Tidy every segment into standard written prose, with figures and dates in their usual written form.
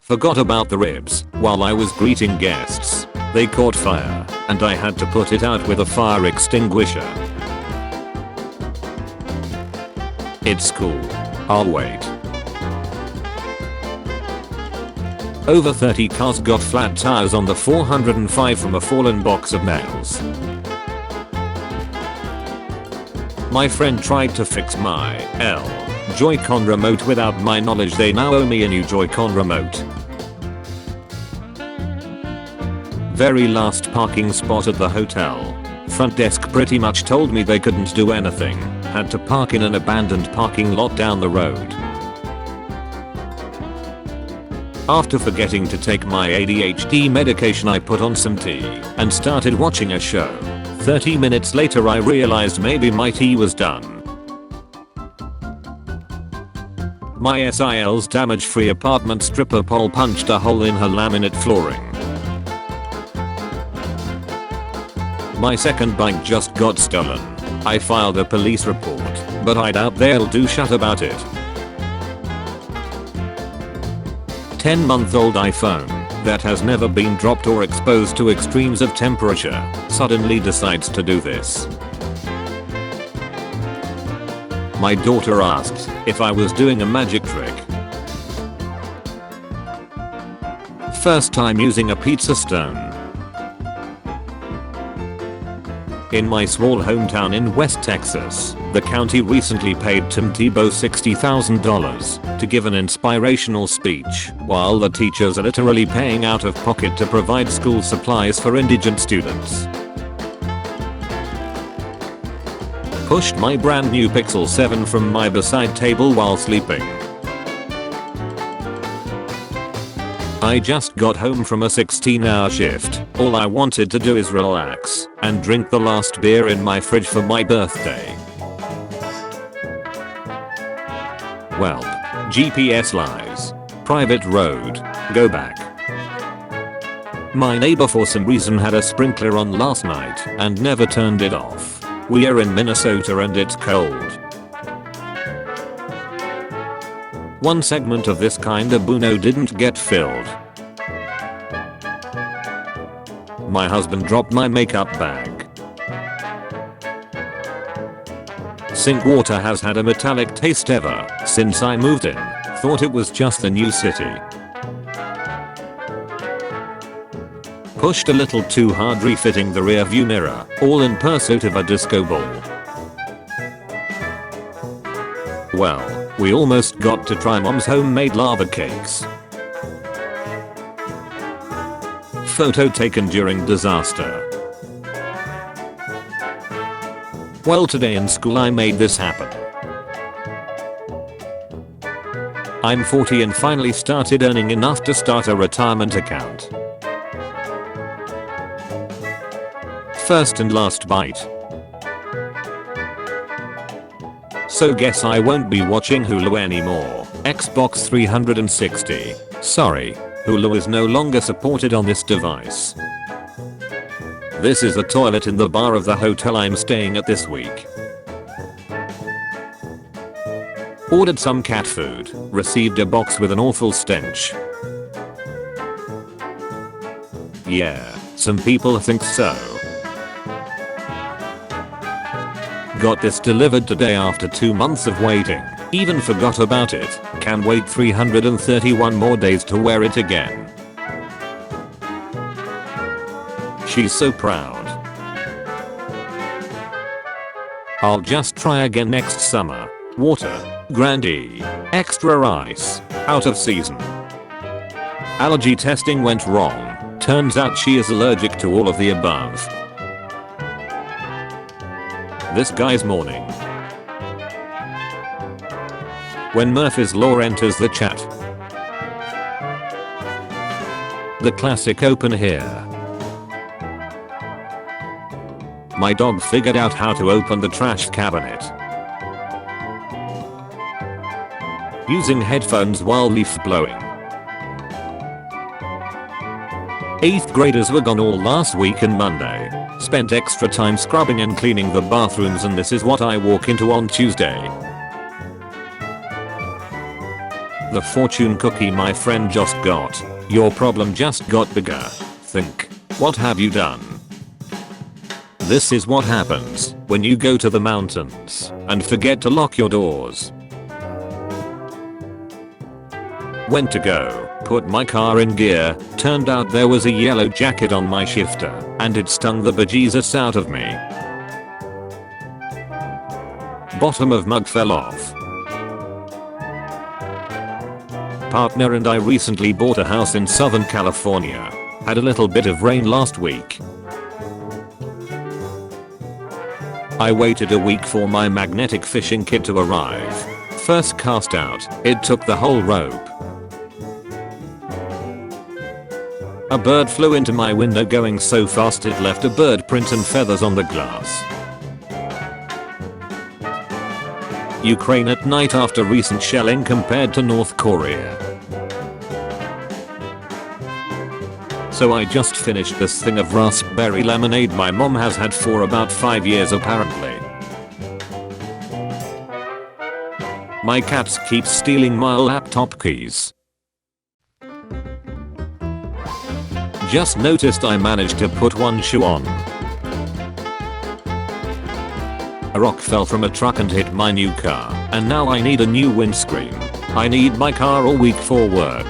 Forgot about the ribs while I was greeting guests. They caught fire and I had to put it out with a fire extinguisher. It's cool. I'll wait. Over 30 cars got flat tires on the 405 from a fallen box of nails. My friend tried to fix my Joy-Con remote without my knowledge. They now owe me a new Joy-Con remote. Very last parking spot at the hotel. Front desk pretty much told me they couldn't do anything. Had to park in an abandoned parking lot down the road. After forgetting to take my ADHD medication, I put on some tea and started watching a show. 30 minutes later I realized maybe my tea was done. My SIL's damage-free apartment stripper pole punched a hole in her laminate flooring. My second bike just got stolen. I filed a police report, but I doubt they'll do shit about it. 10-month-old iPhone that has never been dropped or exposed to extremes of temperature suddenly decides to do this. My daughter asked if I was doing a magic trick. First time using a pizza stone. In my small hometown in West Texas, the county recently paid Tim Tebow $60,000 to give an inspirational speech, while the teachers are literally paying out of pocket to provide school supplies for indigent students. Pushed my brand new Pixel 7 from my bedside table while sleeping. I just got home from a 16-hour shift. All I wanted to do is relax and drink the last beer in my fridge for my birthday. Well, GPS lies. Private road. Go back. My neighbor for some reason had a sprinkler on last night and never turned it off. We are in Minnesota and it's cold. One segment of this kinda Buno didn't get filled. My husband dropped my makeup bag. Sink water has had a metallic taste ever since I moved in. Thought it was just the new city. Pushed a little too hard refitting the rear view mirror, all in pursuit of a disco ball. Well, we almost got to try mom's homemade lava cakes. Photo taken during disaster. Well, today in school I made this happen. I'm 40 and finally started earning enough to start a retirement account. First and last bite. So guess I won't be watching Hulu anymore. Xbox 360. Sorry, Hulu is no longer supported on this device. This is a toilet in the bar of the hotel I'm staying at this week. Ordered some cat food, received a box with an awful stench. Yeah, some people think so. Got this delivered today after 2 months of waiting. Even forgot about it. Can wait 331 more days to wear it again. She's so proud. I'll just try again next summer. Water, Grandee, extra ice, out of season. Allergy testing went wrong. Turns out she is allergic to all of the above. This guy's morning. When Murphy's Law enters the chat. The classic open here. My dog figured out how to open the trash cabinet. Using headphones while leaf blowing. 8th graders were gone all last week and Monday. Spent extra time scrubbing and cleaning the bathrooms, and this is what I walk into on Tuesday. the fortune cookie my friend just got. Your problem just got bigger. Think. What have you done? This is what happens when you go to the mountains and forget to lock your doors. Went to go, put my car in gear, turned out there was a yellow jacket on my shifter, and it stung the bejesus out of me. Bottom of mug fell off. Partner and I recently bought a house in Southern California. Had a little bit of rain last week. I waited a week for my magnetic fishing kit to arrive. First cast out, it took the whole rope. A bird flew into my window going so fast it left a bird print and feathers on the glass. Ukraine at night after recent shelling compared to North Korea. So I just finished this thing of raspberry lemonade my mom has had for about 5 years apparently. My cats keep stealing my laptop keys. Just noticed I managed to put one shoe on. A rock fell from a truck and hit my new car, and now I need a new windscreen. I need my car all week for work.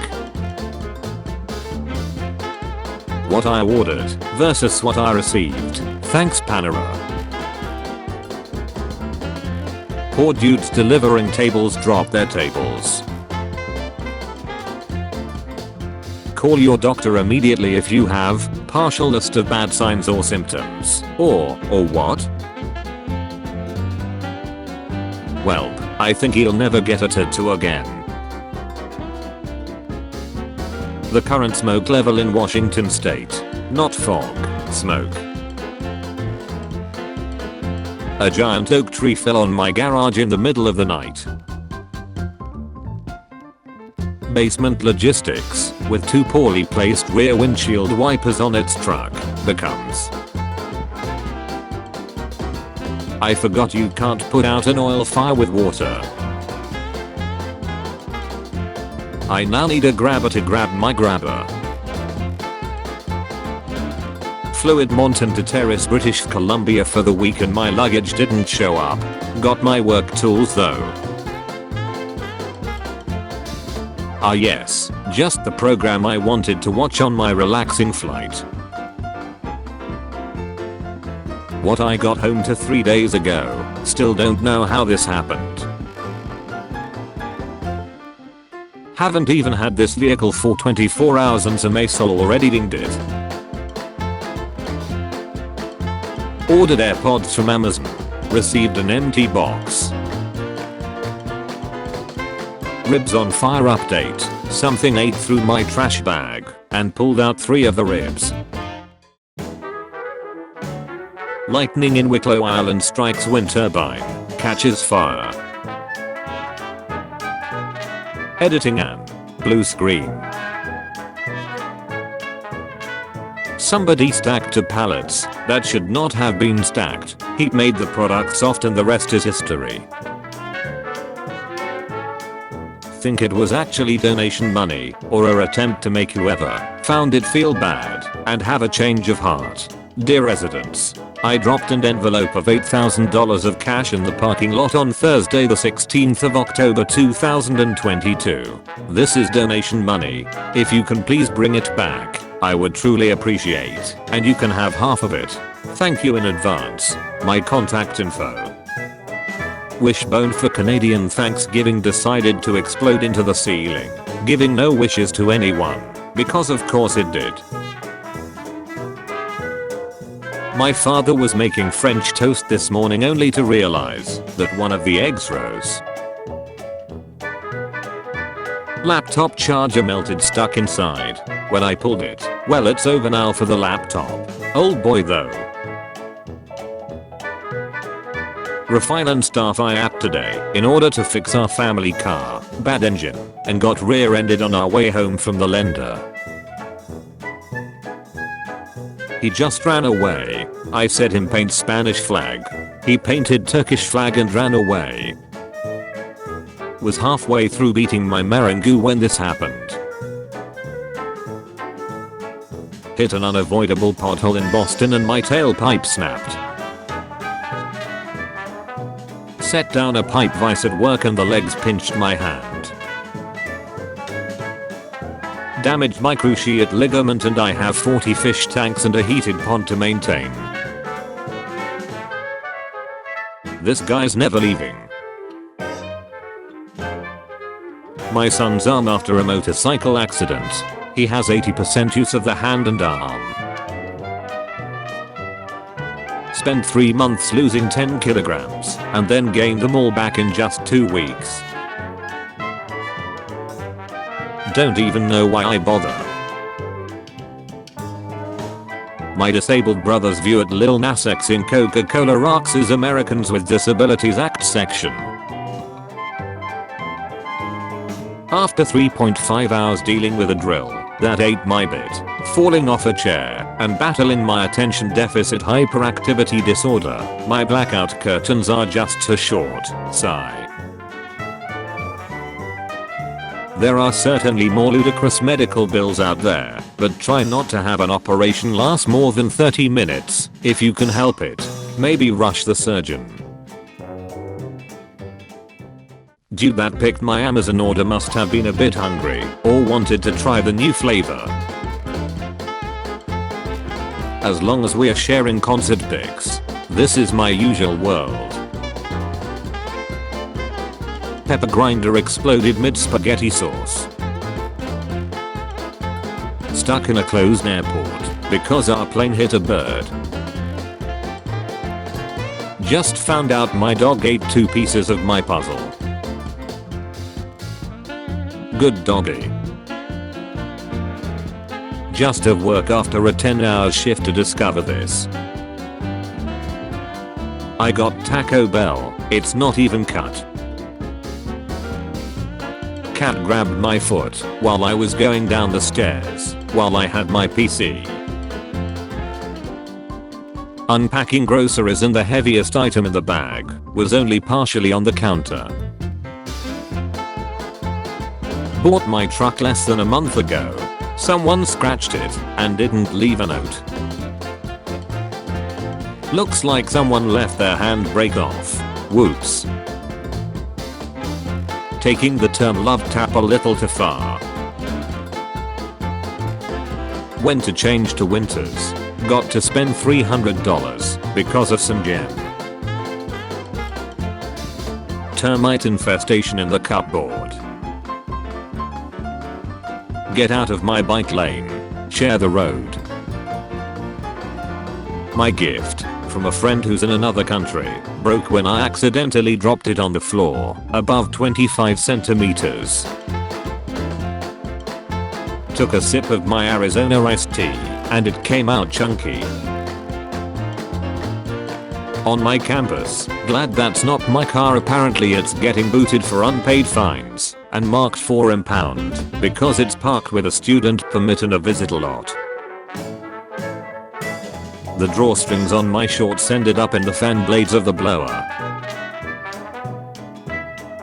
What I ordered versus what I received. Thanks Panera. Poor dudes delivering tables drop their tables. Call your doctor immediately if you have partial list of bad signs or symptoms. Or what? Well, I think he'll never get a tattoo again. The current smoke level in Washington state. Not fog, smoke. A giant oak tree fell on my garage in the middle of the night. Basement logistics, with 2 poorly placed rear windshield wipers on its truck, becomes. I forgot you can't put out an oil fire with water. I now need a grabber to grab my grabber. Flew Edmonton to Terrace, British Columbia for the week and my luggage didn't show up. Got my work tools though. Ah yes, just the program I wanted to watch on my relaxing flight. What I got home to 3 days ago, still don't know how this happened. Haven't even had this vehicle for 24 hours and some asshole already dinged it. Ordered AirPods from Amazon. Received an empty box. Ribs on fire update. Something ate through my trash bag and pulled out 3 of the ribs. Lightning in Wicklow Island strikes wind turbine. Catches fire. Editing and blue screen. Somebody stacked 2 pallets that should not have been stacked. He made the product soft and the rest is history. Think it was actually donation money or an attempt to make whoever found it feel bad and have a change of heart. Dear residents, I dropped an envelope of $8,000 of cash in the parking lot on Thursday the 16th of October 2022. This is donation money. If you can please bring it back, I would truly appreciate, and you can have half of it. Thank you in advance. My contact info. Wishbone for Canadian Thanksgiving decided to explode into the ceiling, giving no wishes to anyone, because of course it did. My father was making French toast this morning only to realize that one of the eggs rose. Laptop charger melted stuck inside. When I pulled it, well it's over now for the laptop. Old boy though. Refinance staff I app today in order to fix our family car, bad engine, and got rear-ended on our way home from the lender. He just ran away. I said him paint Spanish flag. He painted Turkish flag and ran away. Was halfway through beating my meringue when this happened. Hit an unavoidable pothole in Boston and my tailpipe snapped. Set down a pipe vise at work and the legs pinched my hand. Damaged my cruciate ligament and I have 40 fish tanks and a heated pond to maintain. This guy's never leaving. My son's arm after a motorcycle accident. He has 80% use of the hand and arm. Spent 3 months losing 10 kilograms and then gained them all back in just 2 weeks. Don't even know why I bother. My disabled brother's view at Lil Nas X in Coca-Cola Rocks' Americans with Disabilities Act section. After 3.5 hours dealing with a drill that ate my bit, falling off a chair, and battling my attention deficit hyperactivity disorder, my blackout curtains are just too short. Sigh. There are certainly more ludicrous medical bills out there, but try not to have an operation last more than 30 minutes, if you can help it. Maybe rush the surgeon. Dude that picked my Amazon order must have been a bit hungry, or wanted to try the new flavor. As long as we're sharing concert pics, this is my usual world. Pepper grinder exploded mid spaghetti sauce. Stuck in a closed airport because our plane hit a bird. Just found out my dog ate 2 pieces of my puzzle. Good doggy. Just at work after a 10-hour shift to discover this. I got Taco Bell, it's not even cut. Cat grabbed my foot while I was going down the stairs while I had my PC. Unpacking groceries and the heaviest item in the bag was only partially on the counter. Bought my truck less than a month ago. Someone scratched it and didn't leave a note. Looks like someone left their handbrake off. Whoops. Taking the term love tap a little too far. Went to change to winters. Got to spend $300 because of some gem. Termite infestation in the cupboard. Get out of my bike lane. Share the road. My gift, from a friend who's in another country, broke when I accidentally dropped it on the floor, above 25 centimeters. Took a sip of my Arizona iced tea, and it came out chunky. On my campus, glad that's not my car. Apparently it's getting booted for unpaid fines and marked for impound because it's parked with a student permit and a visitor lot. The drawstrings on my shorts ended up in the fan blades of the blower.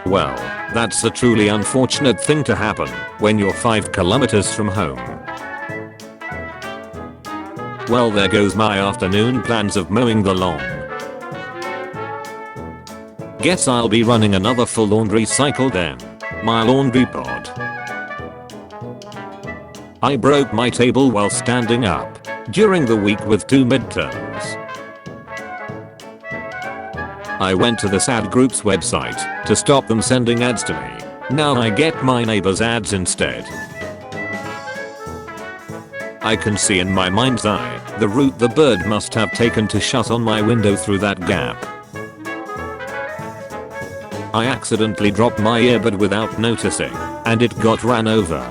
Well, that's a truly unfortunate thing to happen when you're 5 kilometers from home. Well, there goes my afternoon plans of mowing the lawn. Guess I'll be running another full laundry cycle then. My laundry pod. I broke my table while standing up during the week with 2 midterms. I went to the sad group's website to stop them sending ads to me. Now I get my neighbor's ads instead. I can see in my mind's eye the route the bird must have taken to shut on my window through that gap. I accidentally dropped my earbud without noticing, and it got ran over.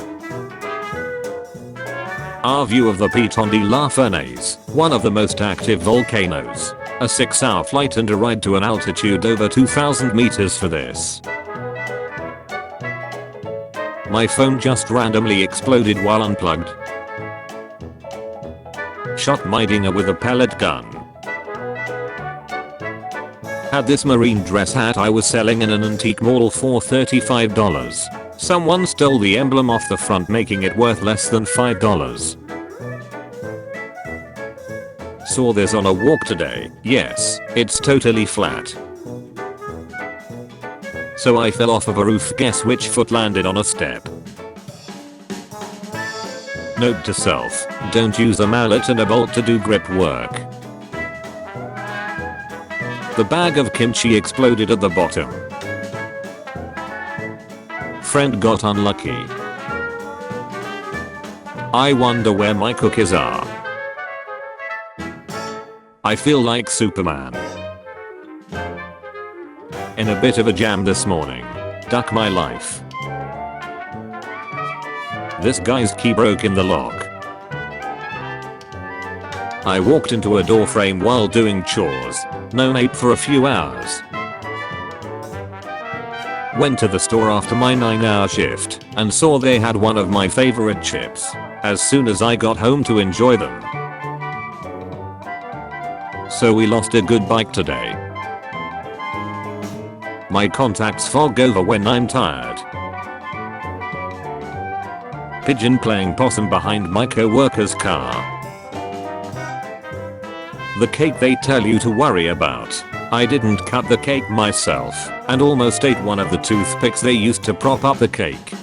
Our view of the Piton de la Fournaise, one of the most active volcanoes. A 6-hour flight and a ride to an altitude over 2,000 meters for this. My phone just randomly exploded while unplugged. Shot my dinger with a pellet gun. Had this marine dress hat I was selling in an antique mall for $35. Someone stole the emblem off the front, making it worth less than $5. Saw this on a walk today. Yes, it's totally flat. So I fell off of a roof. Guess which foot landed on a step? Note to self, don't use a mallet and a bolt to do grip work. The bag of kimchi exploded at the bottom. Friend got unlucky. I wonder where my cookies are. I feel like Superman. In a bit of a jam this morning. Duck my life. This guy's key broke in the lock. I walked into a door frame while doing chores. No nape for a few hours. Went to the store after my 9-hour shift and saw they had one of my favorite chips. As soon as I got home to enjoy them. So we lost a good bike today. My contacts fog over when I'm tired. Pigeon playing possum behind my co-worker's car. The cake they tell you to worry about. I didn't cut the cake myself and almost ate one of the toothpicks they used to prop up the cake.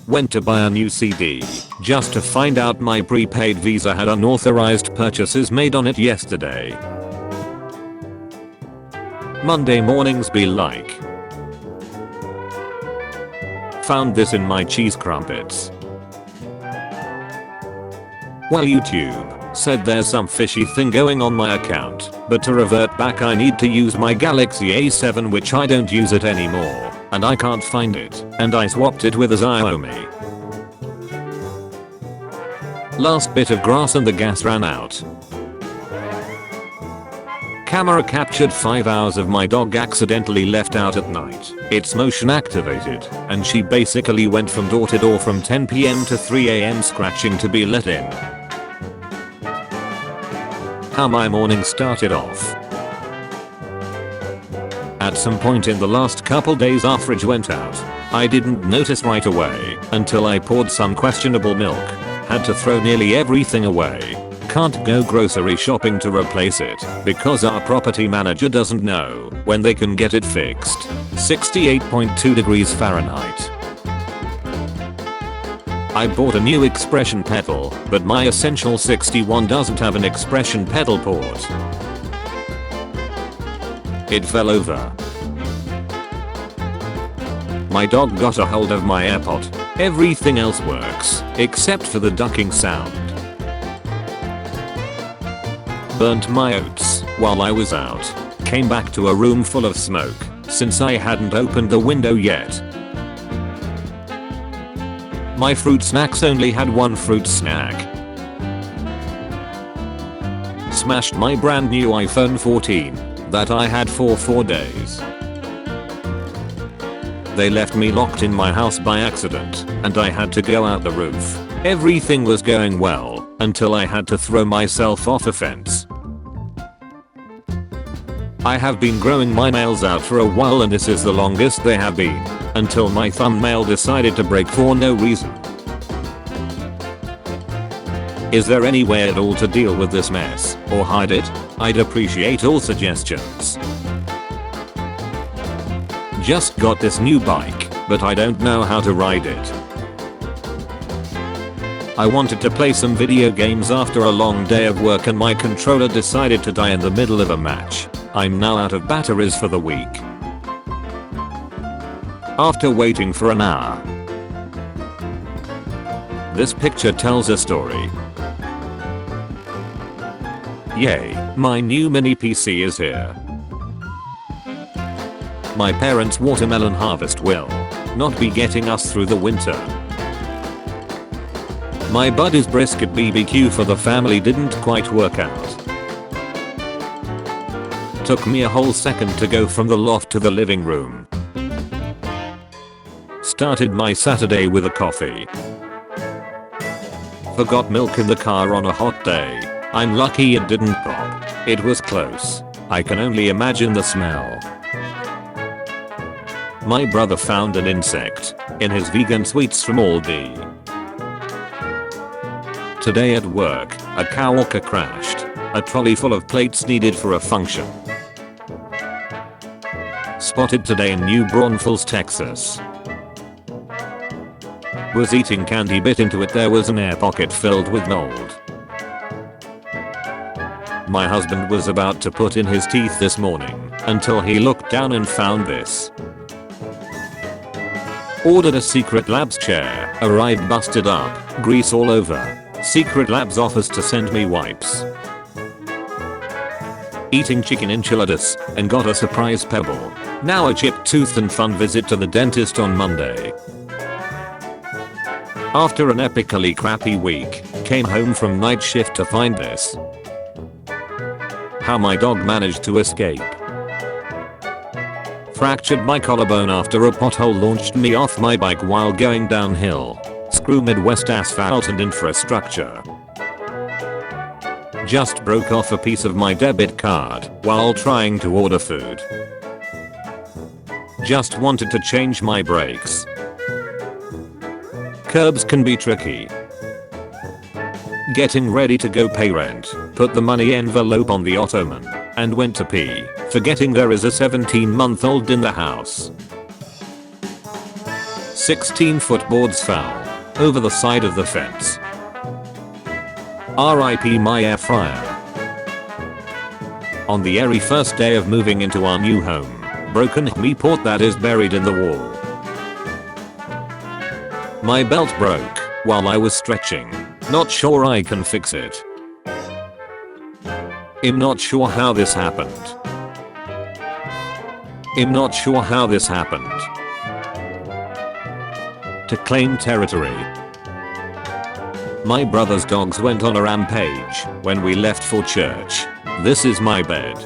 Went to buy a new CD just to find out my prepaid Visa had unauthorized purchases made on it yesterday. Monday mornings be like. Found this in my cheese crumpets. Well, YouTube said there's some fishy thing going on my account, but to revert back I need to use my Galaxy A7, which I don't use it anymore, and I can't find it, and I swapped it with a Xiaomi. Last bit of grass and the gas ran out. Camera captured 5 hours of my dog accidentally left out at night. It's motion activated, and she basically went from door to door from 10 PM to 3 AM scratching to be let in. How my morning started off. At some point in the last couple days our fridge went out. I didn't notice right away until I poured some questionable milk. Had to throw nearly everything away. Can't go grocery shopping to replace it because our property manager doesn't know when they can get it fixed. 68.2 degrees Fahrenheit. I bought a new expression pedal, but my Essential 61 doesn't have an expression pedal port. It fell over. My dog got a hold of my AirPod. Everything else works, except for the ducking sound. Burnt my oats while I was out. Came back to a room full of smoke, since I hadn't opened the window yet. My fruit snacks only had one fruit snack. Smashed my brand new iPhone 14 that I had for 4 days. They left me locked in my house by accident, and I had to go out the roof. Everything was going well until I had to throw myself off a fence. I have been growing my nails out for a while, and this is the longest they have been, until my thumbnail decided to break for no reason. Is there any way at all to deal with this mess or hide it? I'd appreciate all suggestions. Just got this new bike, but I don't know how to ride it. I wanted to play some video games after a long day of work, and my controller decided to die in the middle of a match. I'm now out of batteries for the week. After waiting for an hour. This picture tells a story. Yay, my new mini PC is here. My parents' watermelon harvest will not be getting us through the winter. My buddy's brisket BBQ for the family didn't quite work out. Took me a whole second to go from the loft to the living room. Started my Saturday with a coffee. Forgot milk in the car on a hot day. I'm lucky it didn't pop. It was close. I can only imagine the smell. My brother found an insect in his vegan sweets from Aldi. Today at work, a coworker crashed a trolley full of plates needed for a function. Spotted today in New Braunfels, Texas. Was eating candy, bit into it, there was an air pocket filled with mold. My husband was about to put in his teeth this morning until he looked down and found this. Ordered a Secret Labs chair, arrived busted up, grease all over. Secret Labs offers to send me wipes. Eating chicken enchiladas and got a surprise pebble. Now a chipped tooth and fun visit to the dentist on Monday. After an epically crappy week, came home from night shift to find this. How my dog managed to escape. Fractured my collarbone after a pothole launched me off my bike while going downhill. Screw Midwest asphalt and infrastructure. Just broke off a piece of my debit card while trying to order food. Just wanted to change my brakes. Curbs can be tricky. Getting ready to go pay rent, put the money envelope on the ottoman, and went to pee, forgetting there is a 17-month-old in the house. 16 footboards fell over the side of the fence. RIP my air fryer. On the airy first day of moving into our new home, broken me port that is buried in the wall. My belt broke while I was stretching. Not sure I can fix it. I'm not sure how this happened. I'm not sure how this happened. To claim territory. My brother's dogs went on a rampage when we left for church. This is my bed.